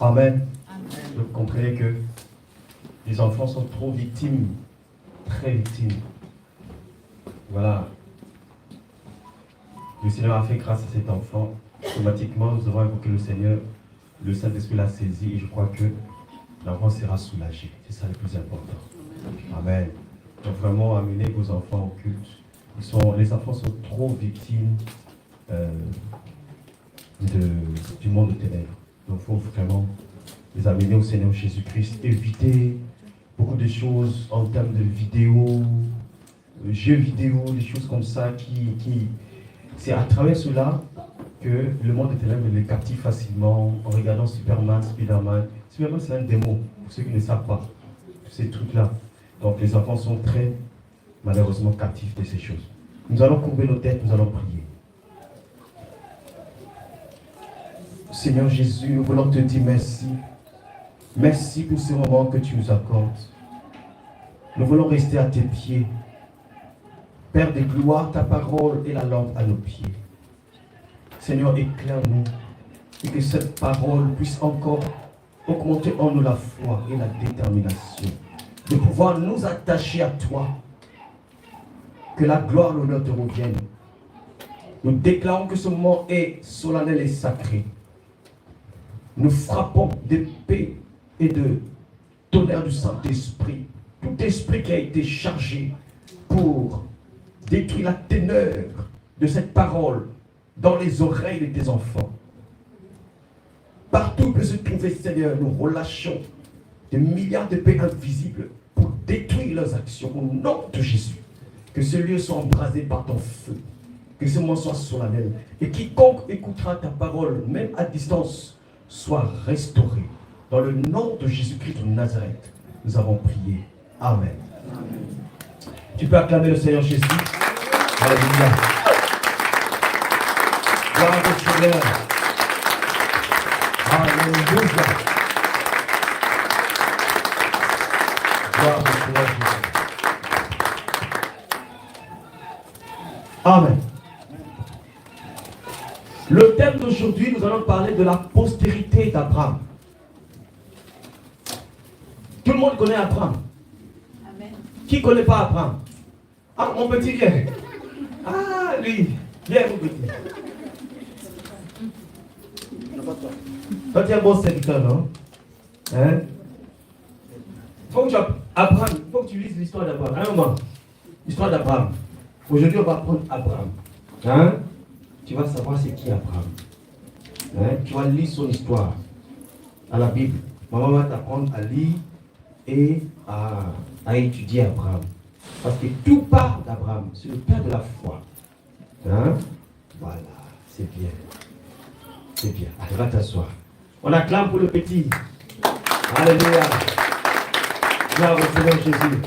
Amen. Vous comprenez que les enfants sont trop victimes, très victimes. Voilà. Le Seigneur a fait grâce à cet enfant. Automatiquement, nous avons invoqué le Seigneur. Le Saint-Esprit l'a saisi et je crois que l'enfant sera soulagé. C'est ça le plus important. Amen. Donc vraiment, amenez vos enfants au culte. Les enfants sont trop victimes du monde de ténèbres. Donc il faut vraiment les amener au Seigneur Jésus-Christ. Éviter beaucoup de choses en termes de vidéos, jeux vidéo, des choses comme ça c'est à travers cela que le monde des ténèbres les captive facilement en regardant Superman, Spider-Man. Superman, c'est un démon, pour ceux qui ne savent pas. Ces trucs-là. Donc les enfants sont très, malheureusement, captifs de ces choses. Nous allons courber nos têtes, nous allons prier. Seigneur Jésus, nous voulons te dire merci. Merci pour ce moment que tu nous accordes. Nous voulons rester à tes pieds. Père de gloire, ta parole est la lampe à nos pieds. Seigneur, éclaire-nous et que cette parole puisse encore augmenter en nous la foi et la détermination de pouvoir nous attacher à toi. Que la gloire, l'honneur te reviennent. Nous déclarons que ce moment est solennel et sacré. Nous frappons d'épée et de tonnerre du Saint-Esprit. Tout esprit qui a été chargé pour détruire la teneur de cette parole dans les oreilles de tes enfants. Partout que se trouve, Seigneur, nous relâchons des milliards d'épées invisibles pour détruire leurs actions au nom de Jésus. Que ce lieu soit embrasé par ton feu. Que ce moment soit solennel. Et quiconque écoutera ta parole, même à distance, soit restauré. Dans le nom de Jésus-Christ de Nazareth, nous avons prié. Amen. Amen. Tu peux acclamer le Seigneur Jésus. Alléluia. Gloire au Seigneur. Alléluia. Gloire au Seigneur Jésus. Amen. Le thème d'aujourd'hui, nous allons parler de la postérité d'Abraham. Tout le monde connaît Abraham. Amen. Qui ne connaît pas Abraham? Ah, mon petit, viens. Ah, lui. Viens, mon petit. Toi, tu es un bon serviteur, non? Hein? Faut que tu Abraham, il faut que tu lises l'histoire d'Abraham. Un moment. L'histoire d'Abraham. Aujourd'hui, on va prendre Abraham. Hein? Tu vas savoir c'est qui Abraham. Hein? Tu vas lire son histoire à la Bible. Maman va t'apprendre à lire et à étudier Abraham. Parce que tout part d'Abraham. C'est le père de la foi. Hein? Voilà, c'est bien. C'est bien. Allez, va t'asseoir. On acclame pour le petit. Alléluia. Gloire au Seigneur Jésus.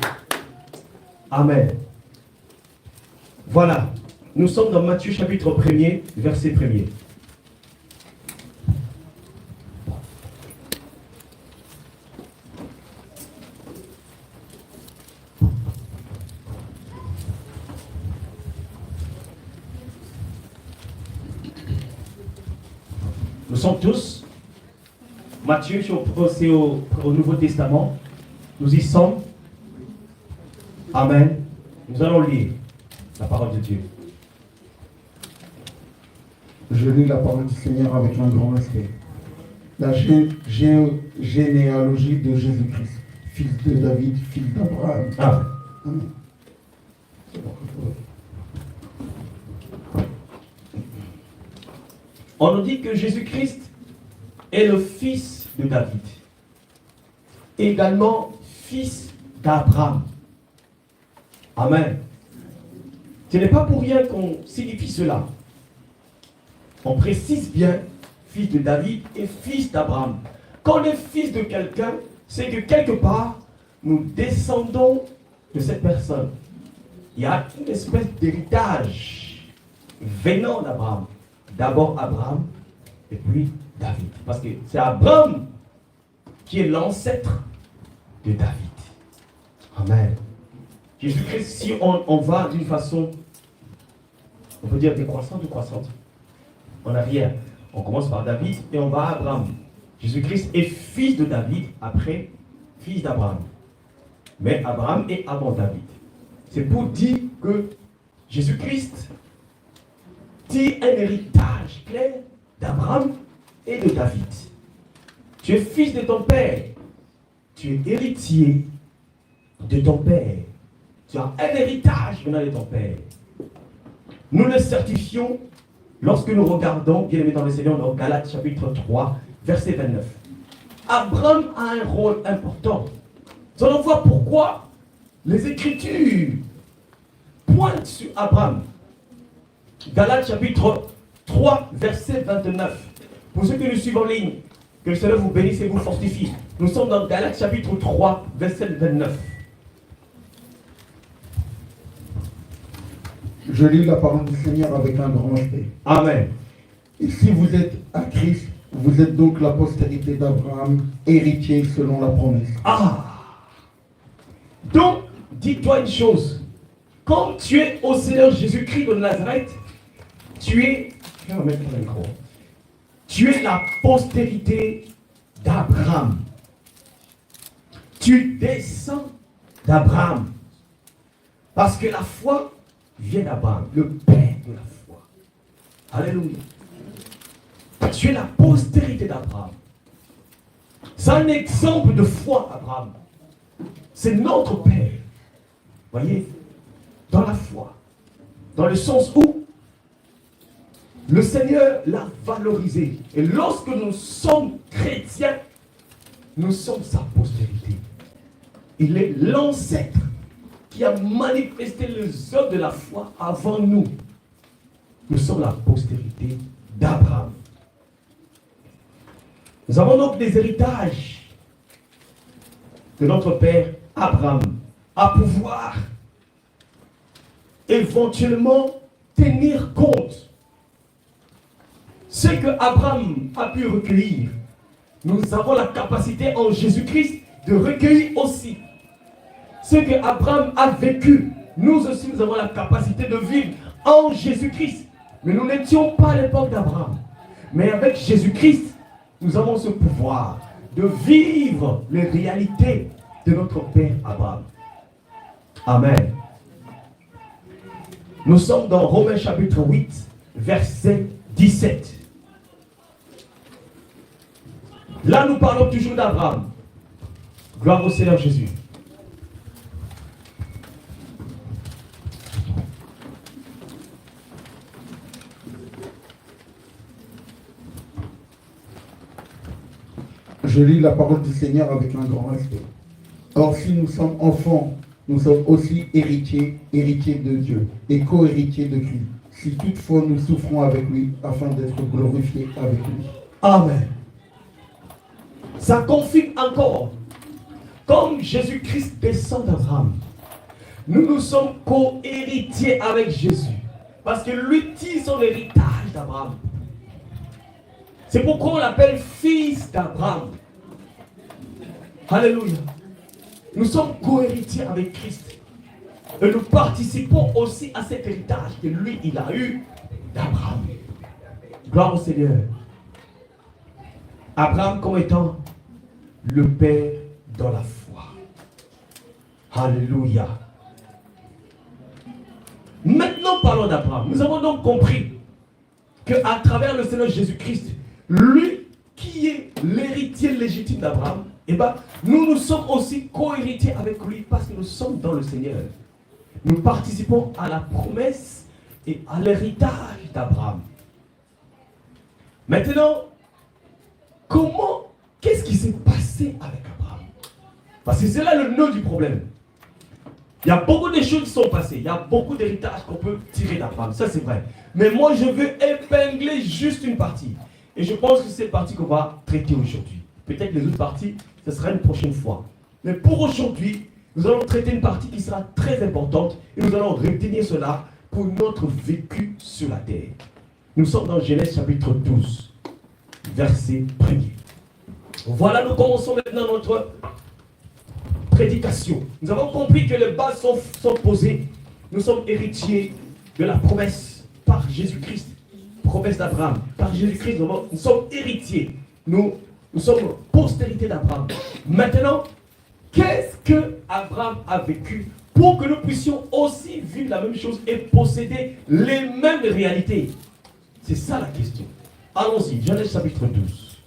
Amen. Voilà. Nous sommes dans Matthieu chapitre 1er, verset 1er. Nous sommes tous, Matthieu, c'est au Nouveau Testament, nous y sommes. Amen. Nous allons lire la parole de Dieu. Je lis la parole du Seigneur avec un grand respect. La généalogie de Jésus-Christ, fils de David, fils d'Abraham. Amen. Amen. On nous dit que Jésus-Christ est le fils de David. Également fils d'Abraham. Amen. Ce n'est pas pour rien qu'on signifie cela. On précise bien fils de David et fils d'Abraham. Quand on est fils de quelqu'un, c'est que quelque part, nous descendons de cette personne. Il y a une espèce d'héritage venant d'Abraham. D'abord Abraham et puis David. Parce que c'est Abraham qui est l'ancêtre de David. Amen. Jésus-Christ, si on va d'une façon, on peut dire décroissante ou croissante, en arrière. On commence par David et on va à Abraham. Jésus-Christ est fils de David, après fils d'Abraham. Mais Abraham est avant David. C'est pour dire que Jésus-Christ tire un héritage clair d'Abraham et de David. Tu es fils de ton père. Tu es héritier de ton père. Tu as un héritage venant de ton père. Nous le certifions lorsque nous regardons, bien aimé dans le Seigneur, dans Galates chapitre 3, verset 29. Abraham a un rôle important. On voit pourquoi les Écritures pointent sur Abraham. Galates chapitre 3, verset 29. Pour ceux qui nous suivent en ligne, que le Seigneur vous bénisse et vous fortifie. Nous sommes dans Galates chapitre 3, verset 29. Je lis la parole du Seigneur avec un grand respect. Amen. Et si vous êtes à Christ, vous êtes donc la postérité d'Abraham, héritier selon la promesse. Ah! Donc, dis-toi une chose. Quand tu es au Seigneur Jésus-Christ de Nazareth, tu es... Je vais remettre le micro. Tu es la postérité d'Abraham. Tu descends d'Abraham. Parce que la foi vient d'Abraham, le père de la foi. Alléluia. Tu es la postérité d'Abraham. C'est un exemple de foi, Abraham. C'est notre père. Voyez, dans la foi. Dans le sens où le Seigneur l'a valorisé. Et lorsque nous sommes chrétiens, nous sommes sa postérité. Il est l'ancêtre qui a manifesté les œuvres de la foi avant nous. Nous sommes la postérité d'Abraham. Nous avons donc des héritages de notre père Abraham à pouvoir éventuellement tenir compte. Ce que Abraham a pu recueillir, nous avons la capacité en Jésus-Christ de recueillir aussi. Ce que Abraham a vécu, nous aussi nous avons la capacité de vivre en Jésus-Christ. Mais nous n'étions pas à l'époque d'Abraham. Mais avec Jésus-Christ, nous avons ce pouvoir de vivre les réalités de notre père Abraham. Amen. Nous sommes dans Romains chapitre 8, verset 17. Là, nous parlons toujours d'Abraham. Gloire au Seigneur Jésus. Je lis la parole du Seigneur avec un grand respect. Or, si nous sommes enfants, nous sommes aussi héritiers, héritiers de Dieu et co-héritiers de Christ. Si toutefois nous souffrons avec lui, afin d'être glorifiés avec lui. Amen. Ça confirme encore. Comme Jésus-Christ descend d'Abraham, nous sommes co-héritiers avec Jésus. Parce que lui tire son héritage d'Abraham. C'est pourquoi on l'appelle fils d'Abraham. Alléluia. Nous sommes co-héritiers avec Christ. Et nous participons aussi à cet héritage que lui, il a eu d'Abraham. Gloire au Seigneur. Abraham comme étant le père dans la foi. Alléluia. Maintenant parlons d'Abraham. Nous avons donc compris qu'à travers le Seigneur Jésus-Christ, lui qui est l'héritier légitime d'Abraham, eh bien, nous sommes aussi co-héritiers avec lui parce que nous sommes dans le Seigneur. Nous participons à la promesse et à l'héritage d'Abraham. Maintenant, qu'est-ce qui s'est passé avec Abraham? Parce que c'est là le nœud du problème. Il y a beaucoup de choses qui sont passées. Il y a beaucoup d'héritages qu'on peut tirer d'Abraham. Ça, c'est vrai. Mais moi, je veux épingler juste une partie. Et je pense que c'est cette partie qu'on va traiter aujourd'hui. Peut-être les autres parties, ce sera une prochaine fois. Mais pour aujourd'hui, nous allons traiter une partie qui sera très importante. Et nous allons retenir cela pour notre vécu sur la terre. Nous sommes dans Genèse chapitre 12, verset 1er. Voilà, nous commençons maintenant notre prédication. Nous avons compris que les bases sont posées. Nous sommes héritiers de la promesse par Jésus-Christ. Promesse d'Abraham. Par Jésus-Christ, nous sommes héritiers. Nous Nous sommes postérité d'Abraham. Maintenant, qu'est-ce que Abraham a vécu pour que nous puissions aussi vivre la même chose et posséder les mêmes réalités? C'est ça la question. Allons-y, Genèse chapitre 12.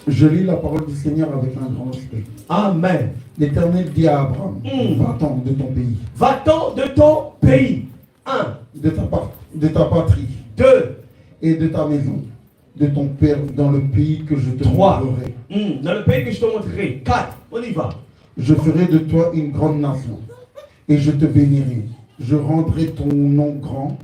Je lis la parole du Seigneur avec un grand respect. Amen. L'Éternel dit à Abraham, va-t'en de ton pays. Va-t'en de ton pays. 1. De ta patrie. 2. Et de ta maison. De ton père dans le pays que je te 3. montrerai. Dans le pays que je te montrerai. 4. On y va. Je ferai de toi une grande nation. Et je te bénirai. Je rendrai ton nom grand.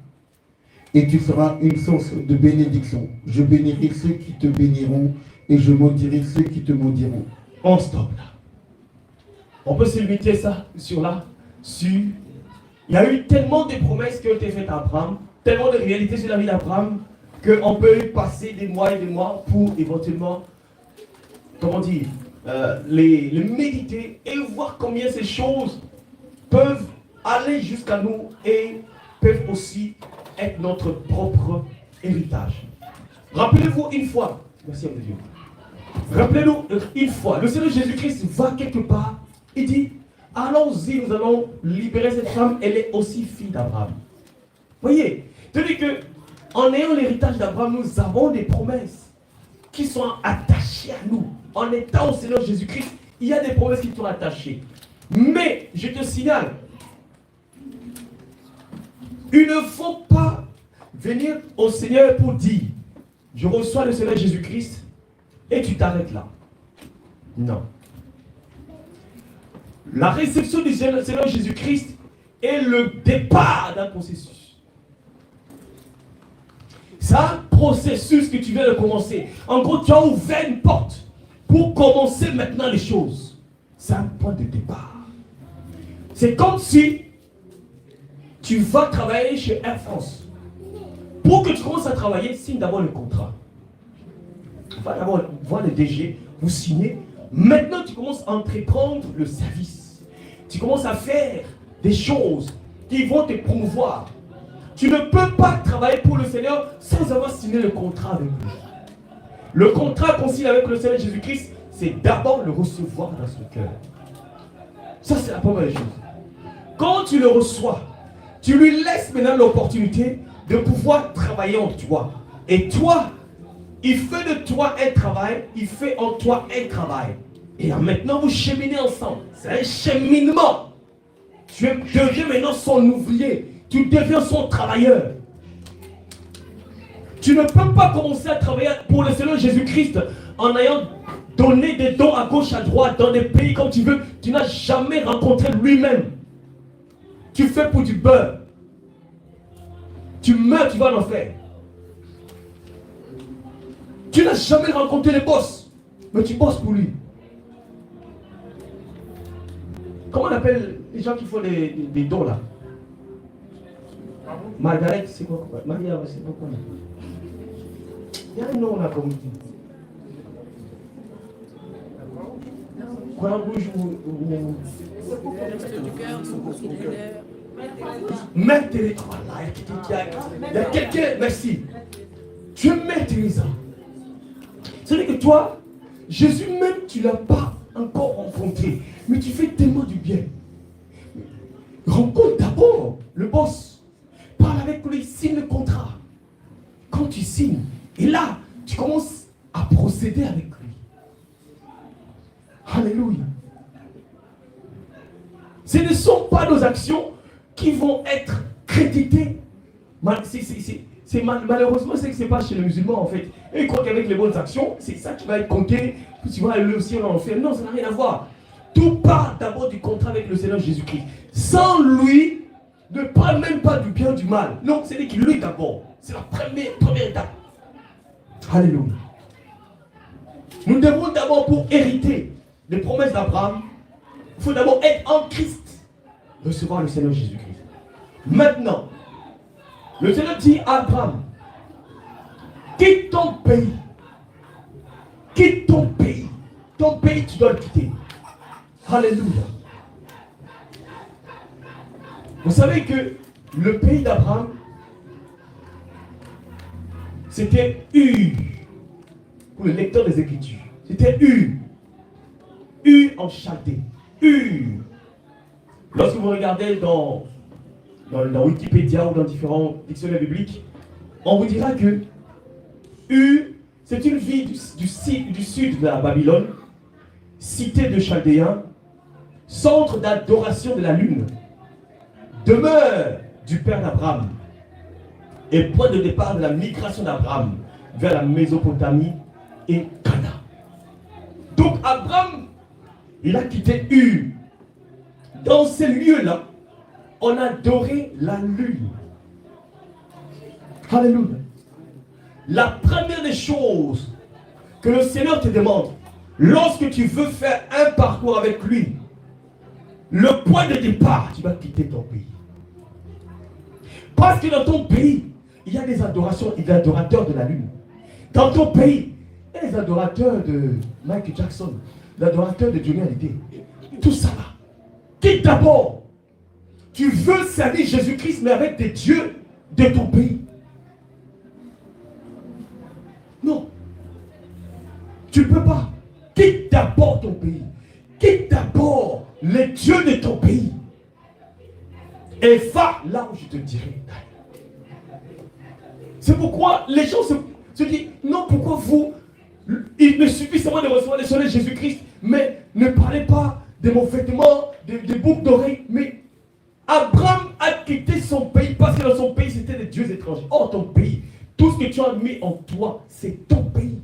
Et tu seras une source de bénédiction. Je bénirai ceux qui te béniront. Et je maudirai ceux qui te maudiront. On stoppe là. On peut se limiter ça sur là. Il y a eu tellement de promesses qui ont été faites à Abraham, tellement de réalités sur la vie d'Abraham, qu'on peut y passer des mois et des mois pour éventuellement, comment dire, les méditer et voir combien ces choses peuvent aller jusqu'à nous et peuvent aussi être notre propre héritage. Rappelez-vous une fois, merci à Dieu. Rappelez-nous une fois, le Seigneur Jésus-Christ va quelque part, il dit, allons-y, nous allons libérer cette femme, elle est aussi fille d'Abraham. Voyez, c'est-à-dire que en ayant l'héritage d'Abraham, nous avons des promesses qui sont attachées à nous. En étant au Seigneur Jésus-Christ, il y a des promesses qui sont attachées. Mais, je te signale, il ne faut pas venir au Seigneur pour dire, je reçois le Seigneur Jésus-Christ, et tu t'arrêtes là. Non. La réception du Seigneur Jésus-Christ est le départ d'un processus. C'est un processus que tu viens de commencer. En gros, tu as ouvert une porte pour commencer maintenant les choses. C'est un point de départ. C'est comme si tu vas travailler chez Air France. Pour que tu commences à travailler, signe d'abord le contrat. Va d'abord voir le DG, vous signez. Maintenant, tu commences à entreprendre le service. Tu commences à faire des choses qui vont te promouvoir. Tu ne peux pas travailler pour le Seigneur sans avoir signé le contrat avec lui. Le contrat qu'on signe avec le Seigneur Jésus-Christ, c'est d'abord le recevoir dans son cœur. Ça, c'est la première chose. Quand tu le reçois, tu lui laisses maintenant l'opportunité de pouvoir travailler en toi. Et toi, il fait de toi un travail, il fait en toi un travail. Et maintenant, vous cheminez ensemble. C'est un cheminement. Tu deviens maintenant son ouvrier. Tu deviens son travailleur. Tu ne peux pas commencer à travailler pour le Seigneur Jésus-Christ en ayant donné des dons à gauche, à droite, dans des pays comme tu veux. Tu n'as jamais rencontré lui-même. Tu fais pour du beurre. Tu meurs, tu vas en enfer. Tu n'as jamais rencontré les boss, mais tu bosses pour lui. Comment on appelle les gens qui font des dons là? Margaret, c'est quoi? Maria, c'est quoi? Il y a un nom là comme. Croix rouge ou. Mère Teresa. Il y a quelqu'un, merci. Tu es Mère Teresa. C'est-à-dire que toi, Jésus même, tu ne l'as pas encore rencontré. Mais tu fais tellement du bien. Rencontre d'abord le boss. Parle avec lui, signe le contrat. Quand tu signes, et là, tu commences à procéder avec lui. Alléluia. Ce ne sont pas nos actions qui vont être créditées. Malheureusement, c'est que ce n'est pas chez les musulmans en fait. Et ils croient qu'avec les bonnes actions, c'est ça qui va être compté. Tu vas aller aussi en enfer. Non, ça n'a rien à voir. Tout part d'abord du contrat avec le Seigneur Jésus-Christ. Sans lui, ne parle même pas du bien, du mal. Non, c'est lui d'abord. C'est la première étape. Alléluia. Nous devons d'abord, pour hériter les promesses d'Abraham, il faut d'abord être en Christ, recevoir le Seigneur Jésus-Christ. Maintenant, le Seigneur dit à Abraham, quitte ton pays. Quitte ton pays. Ton pays, tu dois le quitter. Alléluia. Vous savez que le pays d'Abraham, c'était Ur. pour le lecteur des Écritures. C'était Ur. Ur en Chaldée. Ur. Lorsque vous regardez dans Wikipédia ou dans différents dictionnaires bibliques, on vous dira que Ur, c'est une ville du sud de la Babylone, cité de Chaldéens, centre d'adoration de la lune, demeure du père d'Abraham et point de départ de la migration d'Abraham vers la Mésopotamie et Cana. Donc Abraham, il a quitté Ur. Dans ces lieux-là, on adorait la lune. Alléluia. La première des choses que le Seigneur te demande, lorsque tu veux faire un parcours avec lui, le point de départ, tu vas quitter ton pays. Parce que dans ton pays, il y a des adorations et des adorateurs de la lune. Dans ton pays, il y a des adorateurs de Michael Jackson, des adorateurs de Johnny Hallyday. Tout ça là. Quitte d'abord. Tu veux servir Jésus-Christ, mais avec des dieux de ton pays. Non. Tu ne peux pas. Quitte d'abord ton pays. Quitte d'abord les dieux de ton pays. Et va là où je te dirai. C'est pourquoi les gens se disent, non, pourquoi vous, il me suffit seulement de recevoir le soleil de Jésus-Christ, mais ne parlez pas de mon vêtement, des boucles d'oreilles. Mais Abraham a quitté son pays parce que dans son pays, c'était des dieux étrangers. Or, ton pays, tout ce que tu as mis en toi, c'est ton pays.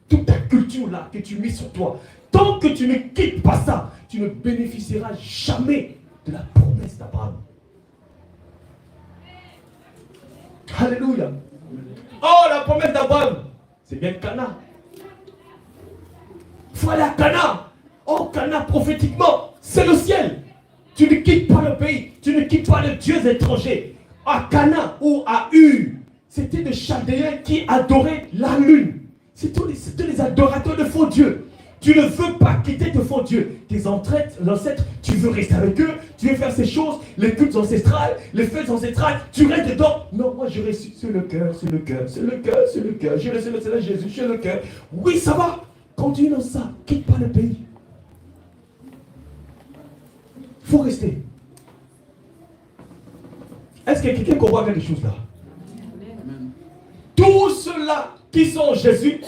Toute ta culture là que tu mets sur toi. Tant que tu ne quittes pas ça, tu ne bénéficieras jamais de la promesse d'Abraham. Alléluia. Oh, la promesse d'Abraham, c'est bien Cana. Il faut aller à Cana. Oh, Cana, prophétiquement, c'est le ciel. Tu ne quittes pas le pays. Tu ne quittes pas les dieux étrangers. À Cana ou à Ur, c'était des Chaldéens qui adoraient la lune. C'était les adorateurs de faux dieux. Tu ne veux pas quitter tes faux dieux. Tes ancêtres, tu veux rester avec eux, tu veux faire ces choses, les cultes ancestrales, les fêtes ancestrales, tu restes dedans. Non, moi je reste sur le cœur, sur le cœur, sur le cœur, sur le cœur. Je reste sur le Seigneur Jésus, sur le cœur. Oui, ça va. Continue dans ça. Quitte pas le pays. Il faut rester. Est-ce que quelqu'un comprend quelque chose là? Tous ceux-là qui sont en Jésus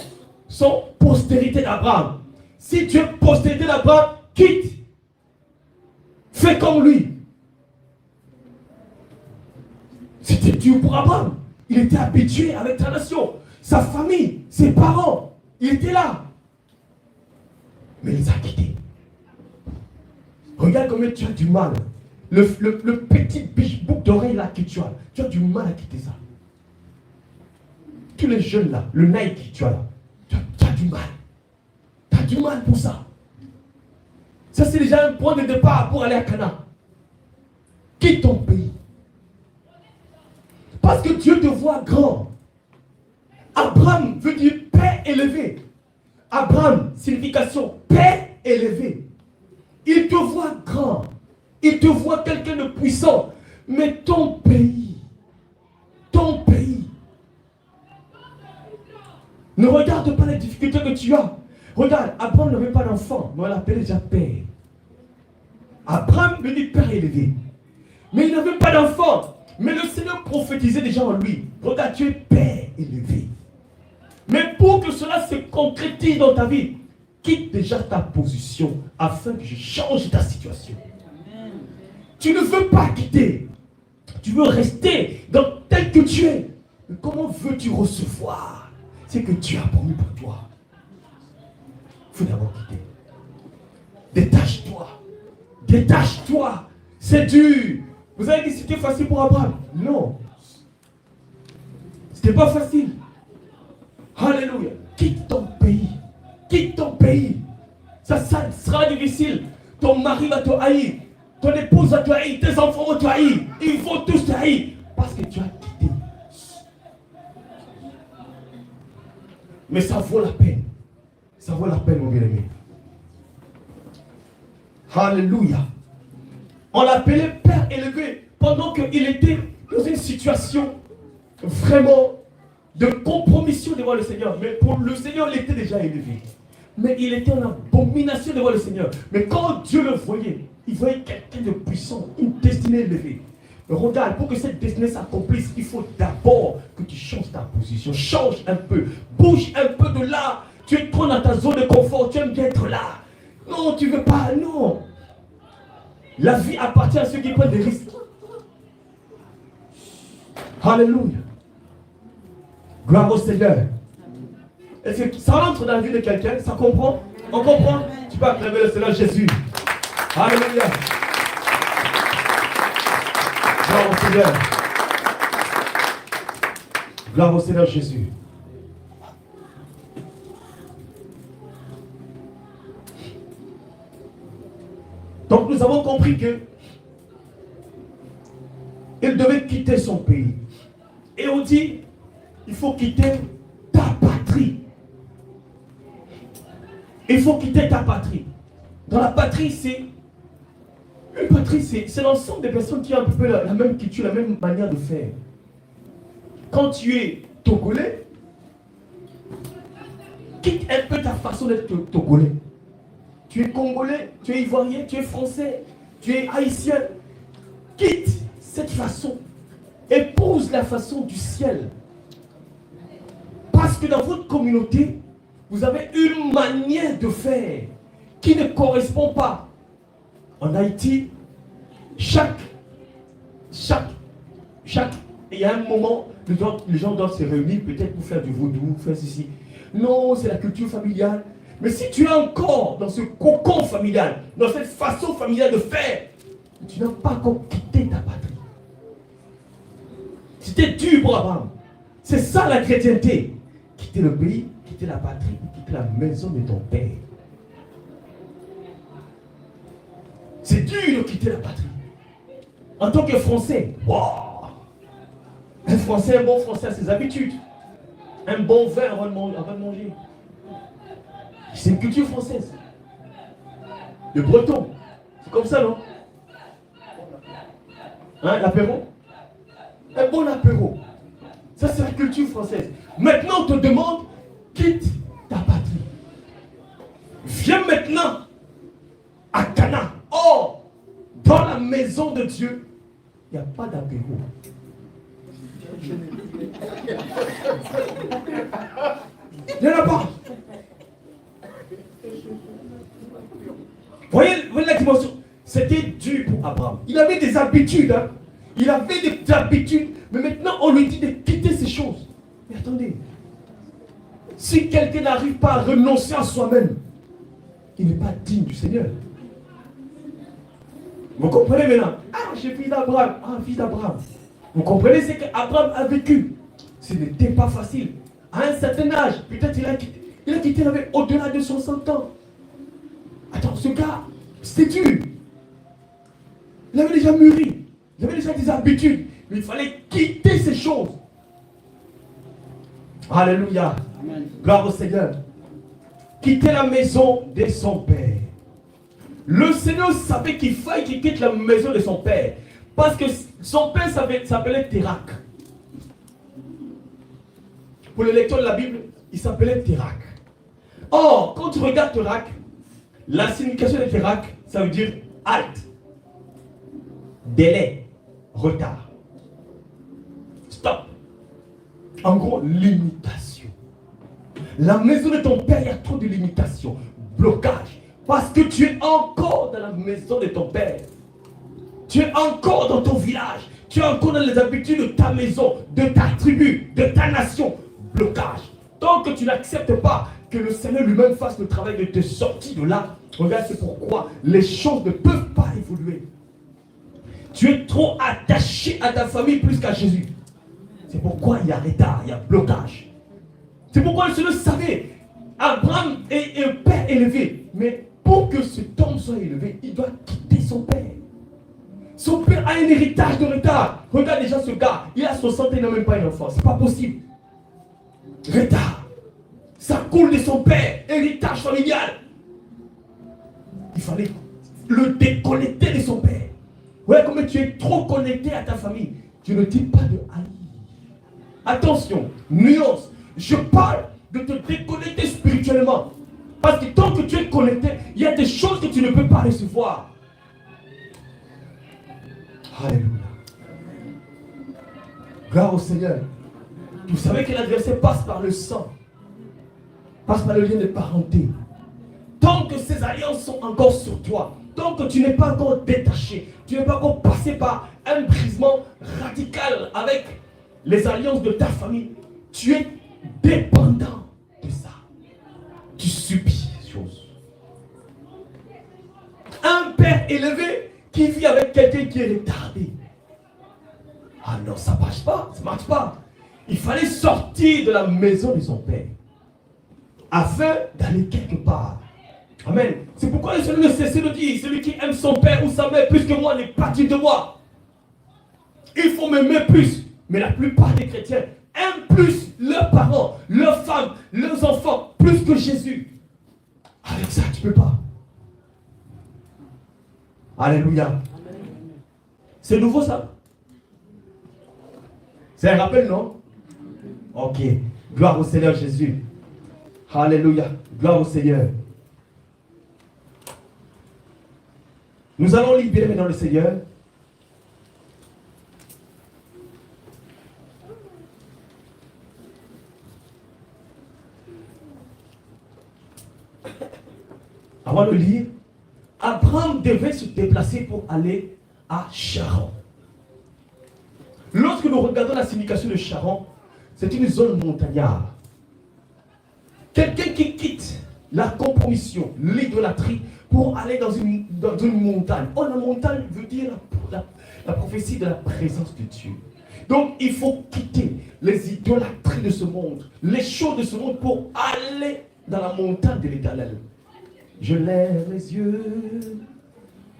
sont postérité d'Abraham. Si tu es postérité d'Abraham, quitte. Fais comme lui. C'était dur pour Abraham. Il était habitué avec sa nation, sa famille, ses parents. Il était là. Mais il les a quittés. Regarde combien tu as du mal. Le petit boucle d'oreille là que tu as du mal à quitter ça. Tous les jeunes là, le Nike tu as là, tu as du mal. Tu as du mal pour ça. Ça c'est déjà un point de départ pour aller à Cana. Quitte ton pays. Parce que Dieu te voit grand. Abraham veut dire paix élevée. Abraham, signification paix élevée. Il te voit grand. Il te voit quelqu'un de puissant. Mais ton pays, ne regarde pas les difficultés que tu as. Regarde, Abraham n'avait pas d'enfant, mais on l'appelait déjà père. Abraham veut dire père élevé. Mais il n'avait pas d'enfant. Mais le Seigneur prophétisait déjà en lui. Regarde, tu es père élevé. Mais pour que cela se concrétise dans ta vie, quitte déjà ta position afin que je change ta situation. Tu ne veux pas quitter. Tu veux rester dans tel que tu es. Mais comment veux-tu recevoir ce que tu as promis pour toi? Il faut d'abord quitter. Détache-toi. Détache-toi. C'est dur. Vous avez dit que c'était facile pour Abraham? Non. C'était pas facile. Alléluia. Quitte ton pays. Quitte ton pays. Ça sera difficile. Ton mari va te haïr. Ton épouse va te haïr. Tes enfants vont te haïr. Ils vont tous te haïr. Parce que tu as quitté. Mais ça vaut la peine. Ça vaut la peine, mon bien-aimé. Alléluia. On l'appelait père élevé pendant qu'il était dans une situation vraiment de compromission devant le Seigneur. Mais pour le Seigneur, il était déjà élevé. Mais il était en abomination devant le Seigneur. Mais quand Dieu le voyait, il voyait quelqu'un de puissant, une destinée élevée. Mais regarde, pour que cette destinée s'accomplisse, il faut d'abord que tu changes ta position. Change un peu. Bouge un peu de là. Tu es trop dans ta zone de confort. Tu aimes bien être là. Non, tu ne veux pas. Non. La vie appartient à ceux qui prennent des risques. Alléluia. Gloire au Seigneur. Est-ce que ça rentre dans la vie de quelqu'un? Ça comprend? On comprend? Tu peux acclamer le Seigneur Jésus. Alléluia. Gloire au Seigneur. Gloire au Seigneur Jésus. Donc nous avons compris que il devait quitter son pays. Et on dit, il faut quitter ta patrie. Il faut quitter ta patrie. Dans la patrie, une patrie, c'est l'ensemble des personnes qui ont un peu la même culture, la même manière de faire. Quand tu es togolais, quitte un peu ta façon d'être togolais. Tu es congolais, tu es ivoirien, tu es français, tu es haïtien. Quitte cette façon. Épouse la façon du ciel. Parce que dans votre communauté, vous avez une manière de faire qui ne correspond pas. En Haïti, il y a un moment, les gens doivent se réunir peut-être pour faire du vaudou, faire ceci. Non, c'est la culture familiale. Mais si tu es encore dans ce cocon familial, dans cette façon familiale de faire, tu n'as pas encore quitté ta patrie. C'était dur pour Abraham. C'est ça la chrétienté. Quitter le pays, quitter la patrie, quitter la maison de ton père. C'est dur de quitter la patrie. En tant que Français, wow. Un Français, un bon Français a ses habitudes. Un bon vin avant de manger. C'est une culture française. Le breton, c'est comme ça, non? Hein, l'apéro? Un bon apéro. Ça, c'est la culture française. Maintenant, on te demande, quitte ta patrie. Viens maintenant à Cana. Or, dans la maison de Dieu, il n'y a pas d'apéro. Il n'y en a pas. Voyez la dimension. C'était dur pour Abraham. Il avait des habitudes. Hein. Il avait des habitudes. Mais maintenant, on lui dit de quitter ces choses. Mais attendez. Si quelqu'un n'arrive pas à renoncer à soi-même, il n'est pas digne du Seigneur. Vous comprenez maintenant? Ah, j'ai fils d'Abraham. Ah, fils d'Abraham. Vous comprenez ce qu'Abraham a vécu? Ce n'était pas facile. À un certain âge, peut-être il a quitté, il avait au-delà de 60 ans. Attends, ce gars, c'était dur. Il avait déjà mûri. Il avait déjà des habitudes. Mais il fallait quitter ces choses. Alléluia. Amen. Gloire au Seigneur. Quitter la maison de son père. Le Seigneur savait qu'il fallait qu'il quitte la maison de son père. Parce que son père s'appelait Térak. Pour le lecteur de la Bible, il s'appelait Térak. Or, quand tu regardes Térak, la signification de Térak, ça veut dire halte, délai, retard, stop. En gros, limitation. La maison de ton père, il y a trop de limitations, blocage. Parce que tu es encore dans la maison de ton père. Tu es encore dans ton village. Tu es encore dans les habitudes de ta maison, de ta tribu, de ta nation. Blocage. Tant que tu n'acceptes pas que le Seigneur lui-même fasse le travail de te sortir de là, regarde, c'est pourquoi les choses ne peuvent pas évoluer. Tu es trop attaché à ta famille plus qu'à Jésus. C'est pourquoi il y a retard, il y a blocage. C'est pourquoi le Seigneur savait. Abraham est un père élevé. Mais pour que cet homme soit élevé, il doit quitter son père. Son père a un héritage de retard. Regarde déjà ce gars. Il a 60 ans, il n'a même pas un enfant. C'est pas possible. Retard. Ça coule de son père. Héritage familial. Il fallait le déconnecter de son père. Voilà comment tu es trop connecté à ta famille. Tu ne dis pas de haïr. Attention, nuance. Je parle de te déconnecter spirituellement. Parce que tant que tu es connecté, il y a des choses que tu ne peux pas recevoir. Alléluia. Gloire au Seigneur. Vous savez que l'adversaire passe par le sang, passe par le lien de parenté. Tant que ces alliances sont encore sur toi, tant que tu n'es pas encore détaché, tu n'es pas encore passé par un brisement radical avec les alliances de ta famille, tu es dépendant de ça. Tu subis ces choses. Un père élevé qui vit avec quelqu'un qui est retardé. Ah non, ça ne marche pas, ça ne marche pas. Il fallait sortir de la maison de son père afin d'aller quelque part. Amen. C'est pourquoi le Seigneur ne cesse de dire, celui qui aime son père ou sa mère plus que moi n'est pas digne de moi. Il faut m'aimer plus. Mais la plupart des chrétiens aiment plus leurs parents, leurs femmes, leurs enfants, plus que Jésus. Avec ça, tu ne peux pas. Alléluia. C'est nouveau ça? C'est un rappel, non? Ok. Gloire au Seigneur Jésus. Alléluia. Gloire au Seigneur. Nous allons libérer maintenant le Seigneur. Avant de lire, Abraham devait se déplacer pour aller à Charan. Lorsque nous regardons la signification de Charan, c'est une zone montagnarde. Quelqu'un qui quitte la compromission, l'idolâtrie, pour aller dans une montagne. Oh, la montagne veut dire la prophétie de la présence de Dieu. Donc, il faut quitter les idolâtries de ce monde, les choses de ce monde pour aller dans la montagne de l'Éternel. Je lève les yeux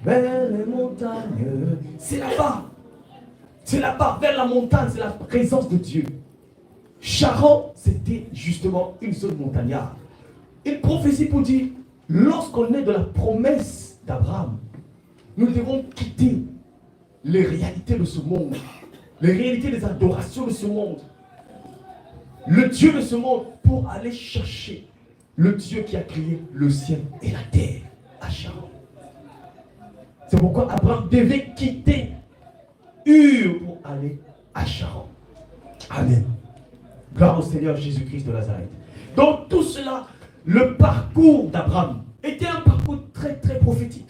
vers les montagnes. C'est là-bas. C'est là-bas, vers la montagne, c'est la présence de Dieu. Charan, c'était justement une zone montagnarde. Une prophétie pour dire, lorsqu'on est de la promesse d'Abraham, nous devons quitter les réalités de ce monde, les réalités des adorations de ce monde, le Dieu de ce monde, pour aller chercher le Dieu qui a créé le ciel et la terre à Charan. C'est pourquoi Abraham devait quitter Ur pour aller à Charan. Amen. Gloire au Seigneur Jésus-Christ de Nazareth. Donc tout cela, le parcours d'Abraham était un parcours très très prophétique.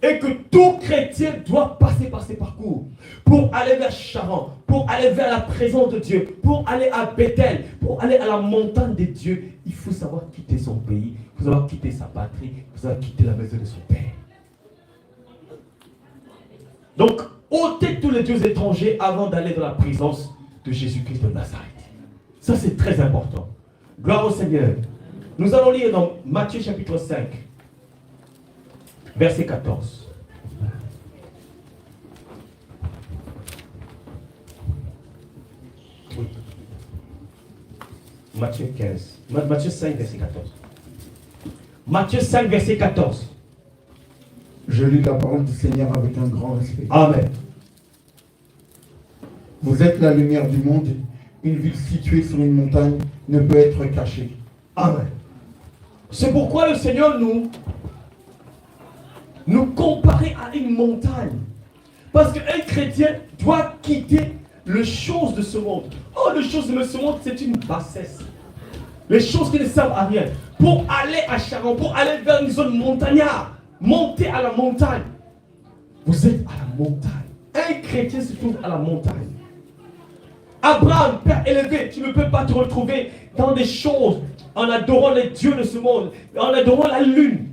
Et que tout chrétien doit passer par ces parcours pour aller vers Charan, pour aller vers la présence de Dieu, pour aller à Bethel, pour aller à la montagne de Dieu. Il faut savoir quitter son pays, il faut savoir quitter sa patrie, il faut savoir quitter la maison de son père. Donc, ôtez tous les dieux étrangers avant d'aller dans la présence de Jésus-Christ de Nazareth. Ça, c'est très important. Gloire au Seigneur. Nous allons lire dans Matthieu chapitre 5, verset 14. Oui. Matthieu 15. Matthieu 5, verset 14. Matthieu 5, verset 14. Je lis la parole du Seigneur avec un grand respect. Amen. Vous êtes la lumière du monde. Une ville située sur une montagne ne peut être cachée. Amen. C'est pourquoi le Seigneur nous comparait à une montagne. Parce qu'un chrétien doit quitter les choses de ce monde. Oh, les choses de ce monde, c'est une bassesse. Les choses qui ne servent à rien. Pour aller à Charan, pour aller vers une zone montagnarde, monter à la montagne. Vous êtes à la montagne. Un chrétien se trouve à la montagne. Abraham, père élevé, tu ne peux pas te retrouver dans des choses en adorant les dieux de ce monde, en adorant la lune.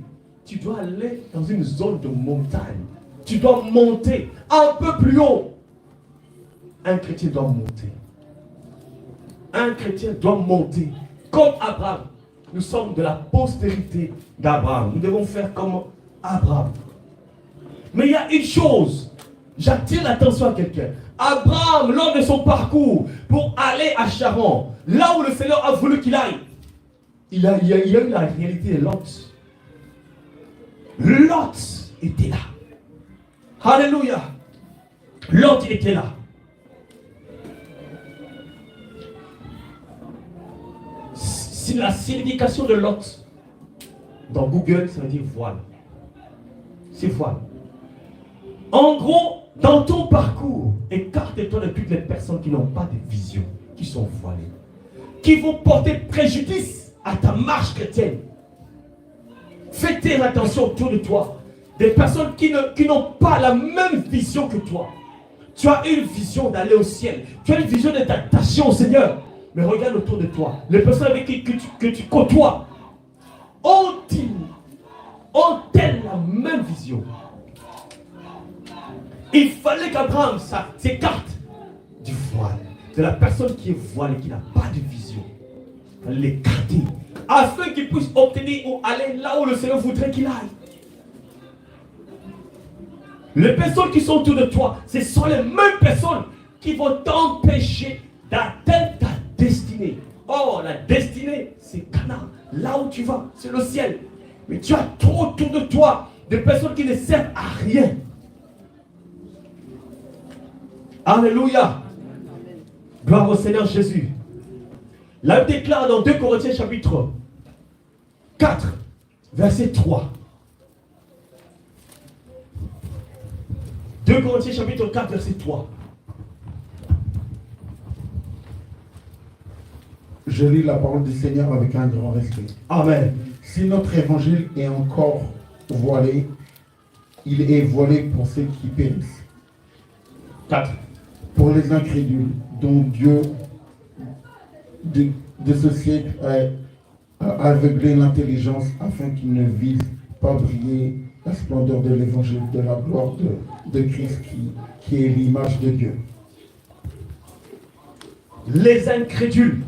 Tu dois aller dans une zone de montagne. Tu dois monter un peu plus haut. Un chrétien doit monter. Un chrétien doit monter. Comme Abraham. Nous sommes de la postérité d'Abraham. Nous devons faire comme Abraham. Mais il y a une chose. J'attire l'attention à quelqu'un. Abraham, lors de son parcours pour aller à Charan, là où le Seigneur a voulu qu'il aille, il a eu la réalité de Lot. Lot était là. Alléluia. Lot était là. la signification de Lot, dans Google, ça veut dire voile. C'est voile. En gros, dans ton parcours, écarte-toi de toutes les personnes qui n'ont pas de vision, qui sont voilées, qui vont porter préjudice à ta marche chrétienne. Fais très attention autour de toi. Des personnes qui n'ont pas la même vision que toi. Tu as une vision d'aller au ciel. Tu as une vision de t'attacher au Seigneur. Mais regarde autour de toi. Les personnes avec qui que tu côtoies ont-elles la même vision? Il fallait qu'Abraham s'écarte du voile, de la personne qui est voilée, qui n'a pas de vision. Il fallait l'écarter, afin qu'il puisse obtenir ou aller là où le Seigneur voudrait qu'il aille. Les personnes qui sont autour de toi, ce sont les mêmes personnes qui vont t'empêcher d'atteindre ta destinée. Oh, la destinée, c'est Canaan. Là où tu vas, c'est le ciel. Mais tu as trop autour de toi de personnes qui ne servent à rien. Alléluia. Gloire au Seigneur Jésus. La Bible déclare dans 2 Corinthiens chapitre 4, verset 3. 2 Corinthiens chapitre 4, verset 3. Je lis la parole du Seigneur avec un grand respect. Amen. Si notre évangile est encore voilé, il est voilé pour ceux qui périssent. 4. Pour les incrédules, dont Dieu de ce siècle a aveuglé l'intelligence afin qu'ils ne visent pas briller la splendeur de l'évangile, de la gloire de Christ qui est l'image de Dieu. Les incrédules,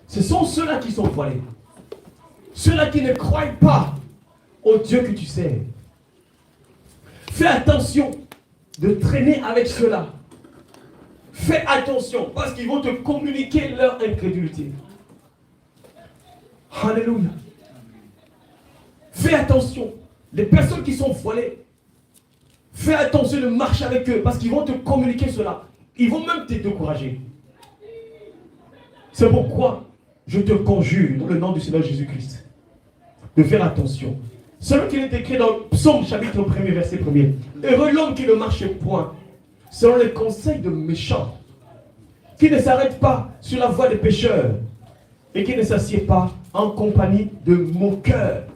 ce sont ceux-là qui sont voilés. Ceux-là qui ne croient pas au Dieu que tu sers. Fais attention de traîner avec ceux-là. Fais attention parce qu'ils vont te communiquer leur incrédulité. Alléluia. Fais attention. Les personnes qui sont voilées, fais attention de marcher avec eux parce qu'ils vont te communiquer cela. Ils vont même te décourager. C'est pourquoi je te conjure dans le nom du Seigneur Jésus-Christ de faire attention. Celui qui est écrit dans Psaume chapitre 1er verset 1er. Heureux l'homme qui ne marche point selon les conseils de méchants, qui ne s'arrête pas sur la voie des pécheurs et qui ne s'assied pas en compagnie de moqueurs.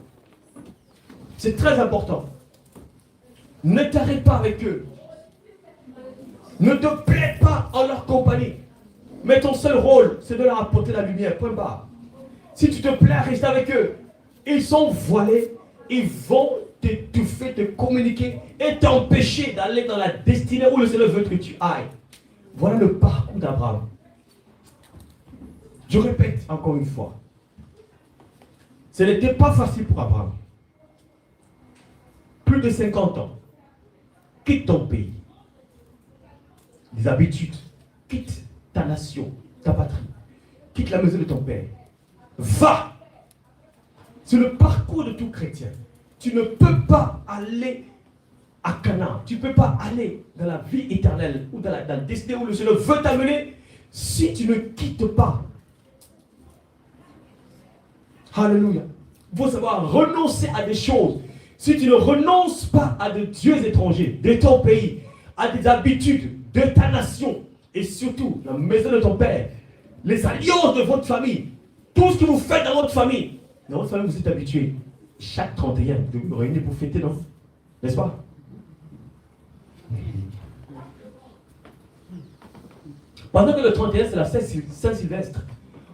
C'est très important. Ne t'arrête pas avec eux. Ne te plais pas en leur compagnie. Mais ton seul rôle, c'est de leur apporter la lumière. Point barre. Si tu te plais à rester avec eux, ils sont voilés, ils vont t'étouffer, te communiquer et t'empêcher d'aller dans la destinée où le Seigneur veut que tu ailles. Voilà le parcours d'Abraham. Je répète encore une fois. Ce n'était pas facile pour Abraham. Plus de 50 ans. Quitte ton pays. Des habitudes. Quitte ta nation, ta patrie. Quitte la maison de ton père. Va. C'est le parcours de tout chrétien. Tu ne peux pas aller à Canaan. Tu ne peux pas aller dans la vie éternelle ou dans la destinée où le Seigneur veut t'amener si tu ne quittes pas. Alléluia. Il faut savoir renoncer à des choses. Si tu ne renonces pas à des dieux étrangers de ton pays, à des habitudes de ta nation, et surtout la maison de ton père, les alliances de votre famille, tout ce que vous faites dans votre famille, vous êtes habitués chaque 31 de vous réunir pour fêter, non? N'est-ce pas? Pendant que le 31 c'est la Saint-Sylvestre.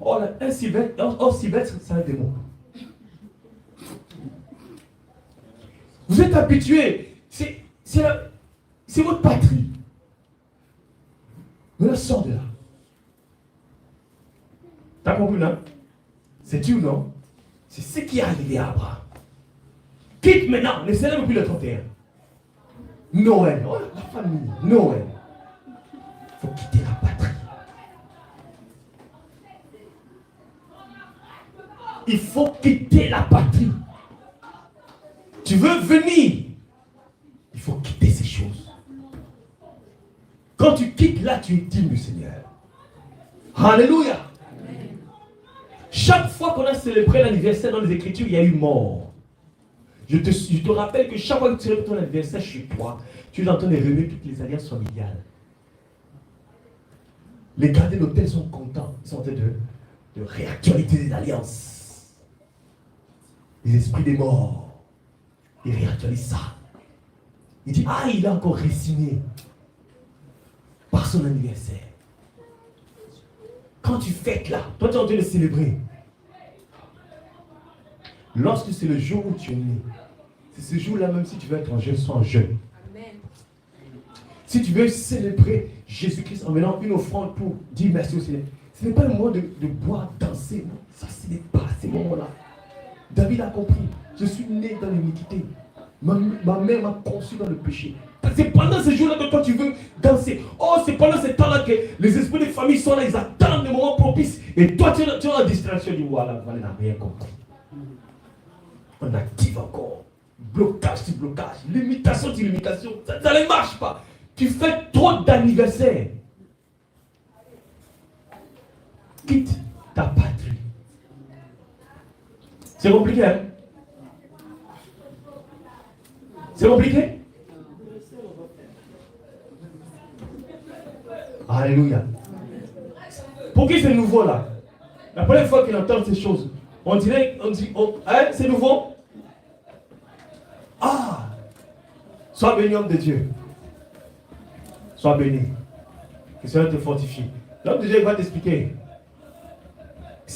Or, Sylvestre, c'est un démon. Vous êtes habitués, c'est votre patrie. Ne la sors de là. T'as compris là? C'est-tu ou non? C'est ce qui est arrivé à Abraham. Quitte maintenant, ne célèbre plus le 31. Noël, oh, la famille, Noël. Il faut quitter la patrie. Il faut quitter la patrie. Tu veux venir, il faut quitter ces choses. Quand tu quittes là, tu es digne du Seigneur. Alléluia. Chaque fois qu'on a célébré l'anniversaire dans les Écritures, il y a eu mort. Je te rappelle que chaque fois que tu célèbres ton anniversaire chez toi, tu es en train de réveiller toutes les alliances familiales. Les gardiens d'hôtel sont contents. Ils sont en train de réactualiser les alliances. Les esprits des morts. Ils réactualisent ça. Il dit, ah, il a encore résigné par son anniversaire. Quand tu fêtes là, toi tu es en train de célébrer. Lorsque c'est le jour où tu es né, c'est ce jour-là, même si tu veux être en jeûne, sois en jeûne. Si tu veux célébrer Jésus-Christ en menant une offrande pour dire merci au Seigneur, ce n'est pas le moment de boire, danser. Non. Ça, ce n'est pas ces moments-là. David a compris. Je suis né dans l'iniquité. Ma mère m'a conçu dans le péché. C'est pendant ce jour-là que toi tu veux danser. Oh, c'est pendant ce temps-là que les esprits des familles sont là, ils attendent le moment propice. Et toi, tu as la distraction. Tu dis, voilà, elle n'a rien compris. On active encore. Blocage sur blocage. Limitation sur limitation. Ça ne marche pas. Tu fais trop d'anniversaires. Quitte ta patrie. C'est compliqué, hein? C'est compliqué? Alléluia. Pour qui c'est nouveau là? La première fois qu'il entend ces choses, on dit, oh, hein, c'est nouveau? Ah! Sois béni, homme de Dieu. Sois béni. Que cela te fortifie. L'homme de Dieu va t'expliquer.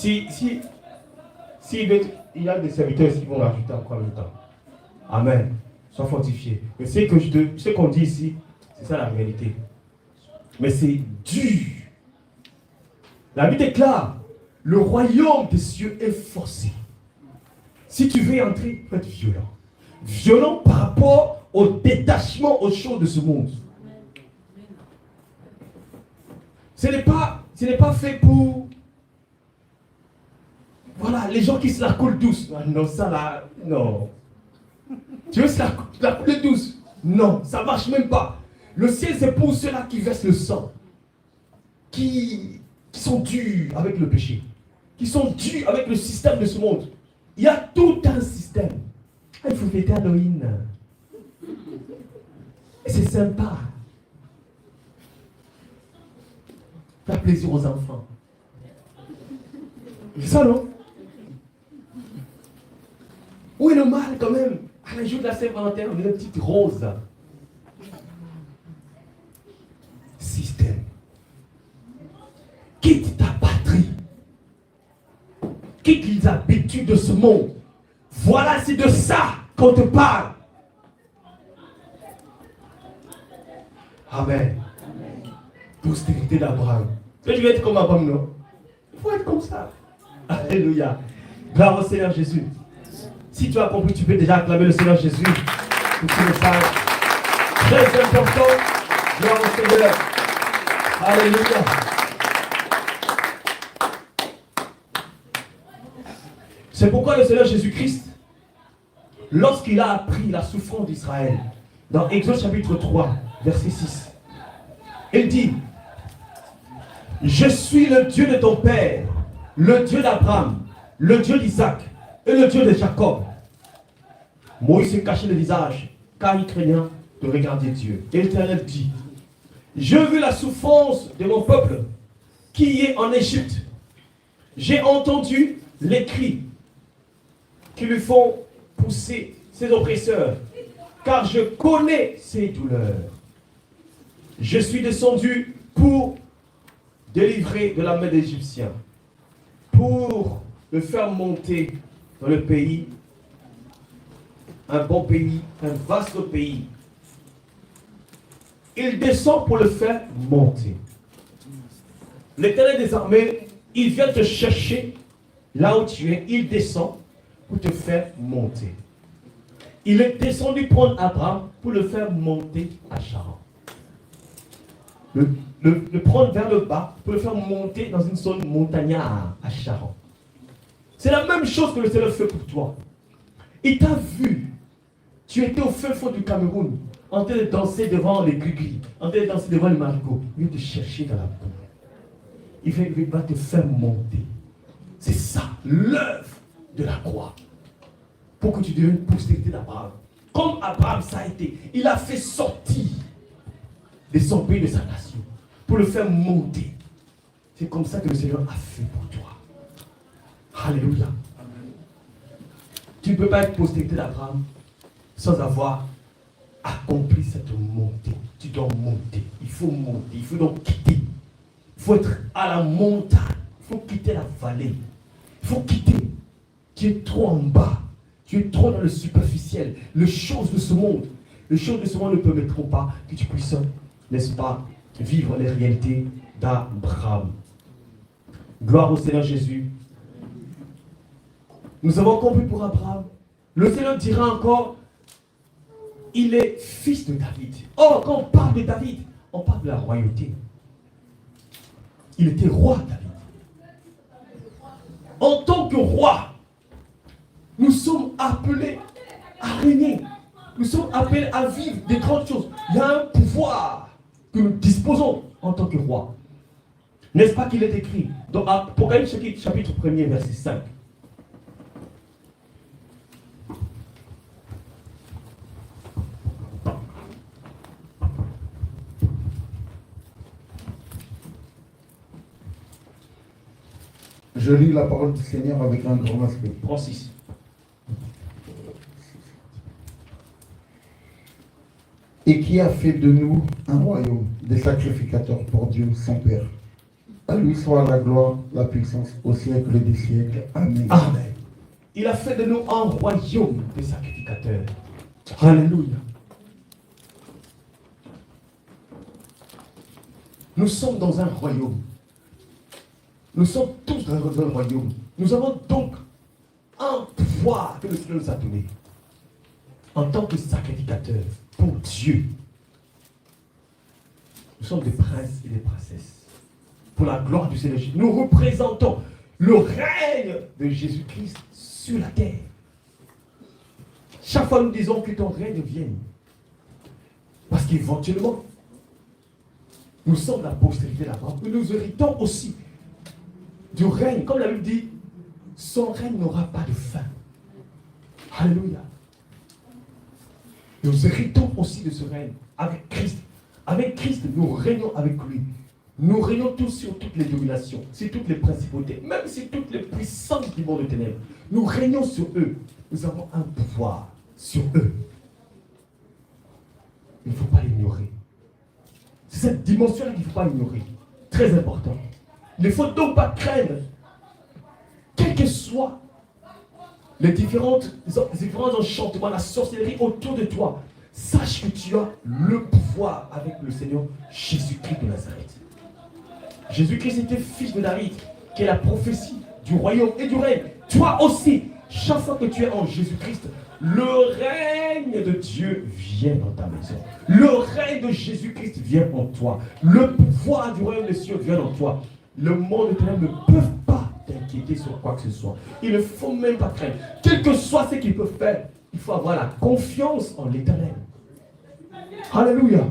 Il y a des serviteurs qui vont rajouter encore le temps. Amen. Sois fortifié. Mais ce qu'on dit ici, c'est ça la réalité. Mais c'est dur. La Bible déclare, le royaume des cieux est forcé. Si tu veux y entrer, il faut être violent. Violent par rapport au détachement aux choses de ce monde. Ce n'est pas fait pour... Voilà, les gens qui se la coulent douce. Non, ça là, non. Tu veux se la couler douce? Non, ça ne marche même pas. Le ciel, c'est pour ceux-là qui versent le sang. Qui sont durs avec le péché. Qui sont durs avec le système de ce monde. Il y a tout un système. Ah, il faut fêter Halloween. Et c'est sympa. Faire plaisir aux enfants. C'est ça, non? Où est le mal quand même? À la jour de la Saint-Valentin, on est une petite rose. Système. Quitte ta patrie. Quitte les habitudes de ce monde. Voilà, c'est de ça qu'on te parle. Amen. Postérité d'Abraham. Tu veux être comme Abraham, non? Il faut être comme ça. Alléluia. Gloire au Seigneur Jésus. Si tu as compris, tu peux déjà acclamer le Seigneur Jésus pour ce message très important. Gloire au Seigneur. Alléluia. C'est pourquoi le Seigneur Jésus-Christ, lorsqu'il a appris la souffrance d'Israël, dans Exode chapitre 3, verset 6, il dit, je suis le Dieu de ton père, le Dieu d'Abraham, le Dieu d'Isaac et le Dieu de Jacob. Moïse s'est caché le visage, car il craignait de regarder Dieu. Et l'Éternel dit, j'ai vu la souffrance de mon peuple qui est en Égypte. J'ai entendu les cris qui lui font pousser ses oppresseurs, car je connais ses douleurs. Je suis descendu pour délivrer de la main des Égyptiens, pour le faire monter dans le pays, un bon pays, un vaste pays. Il descend pour le faire monter. L'Éternel des armées, il vient te chercher là où tu es, il descend pour te faire monter. Il est descendu prendre Abraham pour le faire monter à Charan. Le prendre vers le bas pour le faire monter dans une zone montagnarde à Charan. C'est la même chose que le Seigneur fait pour toi. Il t'a vu. Tu étais au fin fond du Cameroun, en train de danser devant les gris-gris, en train de danser devant les marigots. Il vient te chercher dans la boue. Il va te faire monter. C'est ça l'œuvre de la croix pour que tu deviennes postérité d'Abraham. Comme Abraham, ça a été. Il a fait sortir de son pays, de sa nation, pour le faire monter. C'est comme ça que le Seigneur a fait pour toi. Alléluia. Tu ne peux pas être postérité d'Abraham sans avoir accompli cette montée. Tu dois monter. Il faut monter. Il faut donc quitter. Il faut être à la montagne. Il faut quitter la vallée. Il faut quitter. Tu es trop en bas. Tu es trop dans le superficiel. Les choses de ce monde. Les choses de ce monde ne permettront pas que tu puisses, n'est-ce pas, vivre les réalités d'Abraham. Gloire au Seigneur Jésus. Nous avons compris pour Abraham. Le Seigneur dira encore, il est fils de David. Or, quand on parle de David, on parle de la royauté. Il était roi, David. En tant que roi, nous sommes appelés à régner. Nous sommes appelés à vivre des grandes choses. Il y a un pouvoir que nous disposons en tant que roi. N'est-ce pas qu'il est écrit dans Apocalypse chapitre 1er, verset 5. Je lis la parole du Seigneur avec un grand respect. Prends 6. Et qui a fait de nous un royaume, des sacrificateurs pour Dieu, son Père. À lui soit la gloire, la puissance, au siècle des siècles. Amen. Amen. Il a fait de nous un royaume des sacrificateurs. Alléluia. Nous sommes dans un royaume. Nous sommes tous dans un royaume. Nous avons donc un pouvoir que le Seigneur nous a donné. En tant que sacrificateurs pour Dieu. Nous sommes des princes et des princesses. Pour la gloire du Seigneur Jésus. Nous représentons le règne de Jésus-Christ sur la terre. Chaque fois nous disons que ton règne vienne. Parce qu'éventuellement, nous sommes la postérité là-bas. Nous héritons aussi du règne. Comme la Bible dit, son règne n'aura pas de fin. Alléluia. Nous héritons aussi de ce règne avec Christ. Avec Christ, nous régnons avec lui. Nous régnons tous sur toutes les dominations, sur toutes les principautés, même sur toutes les puissances du monde de ténèbres. Nous régnons sur eux. Nous avons un pouvoir sur eux. Il ne faut pas l'ignorer. C'est cette dimension-là qu'il ne faut pas ignorer. Très important. Il ne faut donc pas craindre, quels que soient les différents enchantements, la sorcellerie autour de toi. Sache que tu as le pouvoir avec le Seigneur Jésus-Christ de Nazareth. Jésus-Christ était fils de David, qui est la prophétie du royaume et du règne. Toi aussi, chaque fois que tu es en Jésus-Christ, le règne de Dieu vient dans ta maison. Le règne de Jésus-Christ vient en toi. Le pouvoir du royaume des cieux vient en toi. Le monde de ténèbres ne peut pas t'inquiéter sur quoi que ce soit. Il ne faut même pas craindre. Quel que soit ce qu'ils peuvent faire, il faut avoir la confiance en l'Éternel. Alléluia.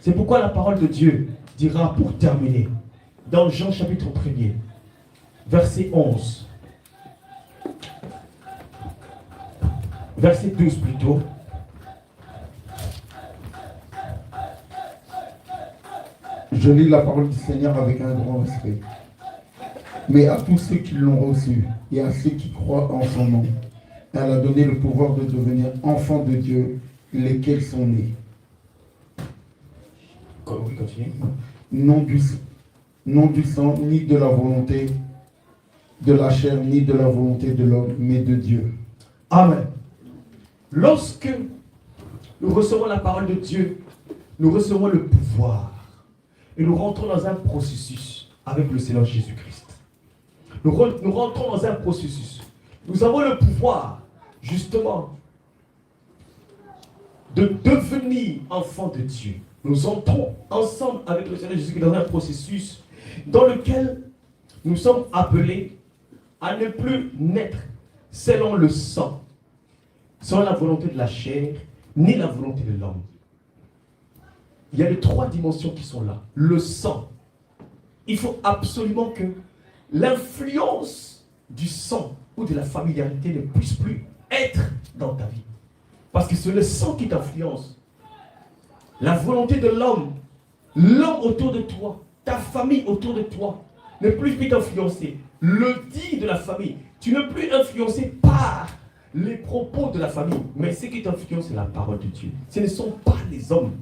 C'est pourquoi la parole de Dieu dira pour terminer, dans Jean chapitre 1er, verset 11, verset 12 plutôt. Je lis la parole du Seigneur avec un grand respect. Mais à tous ceux qui l'ont reçu et à ceux qui croient en son nom, elle a donné le pouvoir de devenir enfants de Dieu, lesquels sont nés. Oui, continue. Non du sang, ni de la volonté de la chair, ni de la volonté de l'homme, mais de Dieu. Amen. Lorsque nous recevons la parole de Dieu, nous recevons le pouvoir. Et nous rentrons dans un processus avec le Seigneur Jésus-Christ. Nous rentrons dans un processus. Nous avons le pouvoir, justement, de devenir enfants de Dieu. Nous entrons ensemble avec le Seigneur Jésus-Christ dans un processus dans lequel nous sommes appelés à ne plus naître selon le sang, selon la volonté de la chair, ni la volonté de l'homme. Il y a les trois dimensions qui sont là. Le sang. Il faut absolument que l'influence du sang ou de la familiarité ne puisse plus être dans ta vie. Parce que c'est le sang qui t'influence. La volonté de l'homme autour de toi, ta famille autour de toi, ne plus t'influencer. Le dit de la famille, tu ne plus influencé par les propos de la famille, mais ce qui t'influence, c'est la parole de Dieu. Ce ne sont pas les hommes.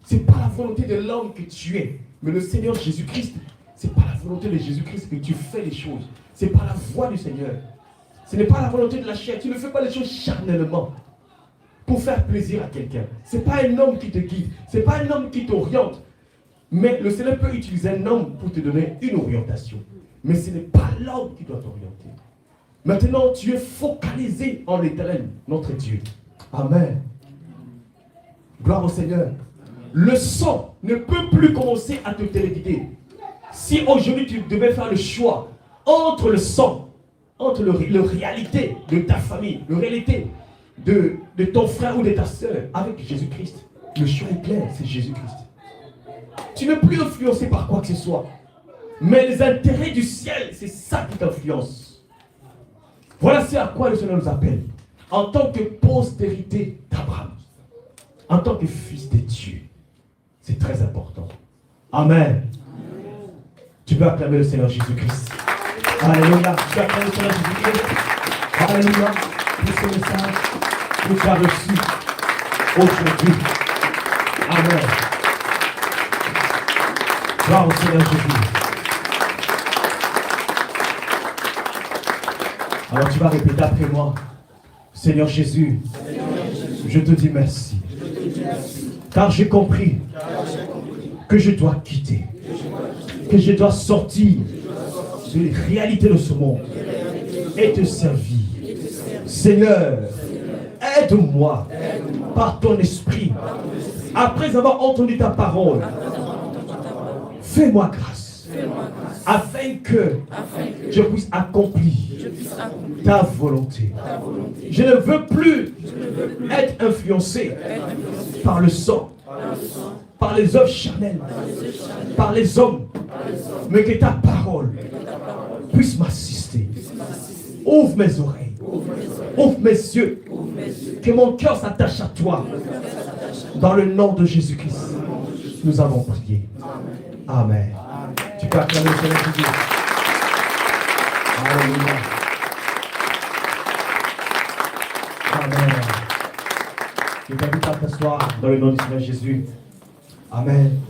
Ce n'est pas la volonté de l'homme que tu es, mais le Seigneur Jésus-Christ. Ce n'est pas la volonté de Jésus-Christ que tu fais les choses. Ce n'est pas la voix du Seigneur. Ce n'est pas la volonté de la chair. Tu ne fais pas les choses charnellement pour faire plaisir à quelqu'un. Ce n'est pas un homme qui te guide. Ce n'est pas un homme qui t'oriente. Mais le Seigneur peut utiliser un homme pour te donner une orientation. Mais ce n'est pas l'homme qui doit t'orienter. Maintenant, tu es focalisé en l'Éternel, notre Dieu. Amen. Gloire au Seigneur. Le sang ne peut plus commencer à te téléguider. Si aujourd'hui tu devais faire le choix entre le sang, entre la réalité de ta famille, la réalité de ton frère ou de ta soeur avec Jésus-Christ, le choix est clair, c'est Jésus-Christ. Tu n'es plus influencé par quoi que ce soit. Mais les intérêts du ciel, c'est ça qui t'influence. Voilà c'est à quoi le Seigneur nous appelle. En tant que postérité d'Abraham. En tant que fils de Dieu. C'est très important. Amen. Tu peux acclamer le Seigneur Jésus-Christ. Alléluia. Tu peux acclamer le Seigneur Jésus-Christ. Alléluia. Pour ce message que tu as reçu aujourd'hui. Amen. Gloire au Seigneur Jésus. Alors tu vas répéter après moi. Seigneur Jésus, je te dis merci. Car j'ai compris que je dois quitter, que je dois sortir de la réalité de ce monde et te servir. Seigneur, aide-moi par ton esprit. Après avoir entendu ta parole, fais-moi grâce afin que je puisse accomplir ta volonté. Je ne veux plus être influencé par le sang, par les œuvres charnelles, par les hommes, mais que ta parole puisse m'assister. Ouvre mes oreilles, ouvre mes yeux, que mon cœur s'attache à toi. Dans le nom de Jésus-Christ, nous avons prié. Amen. Tu peux acclamer le Seigneur Jésus. Alléluia. Amen. Je t'invite à t'asseoir dans le nom du Seigneur Jésus. Amen.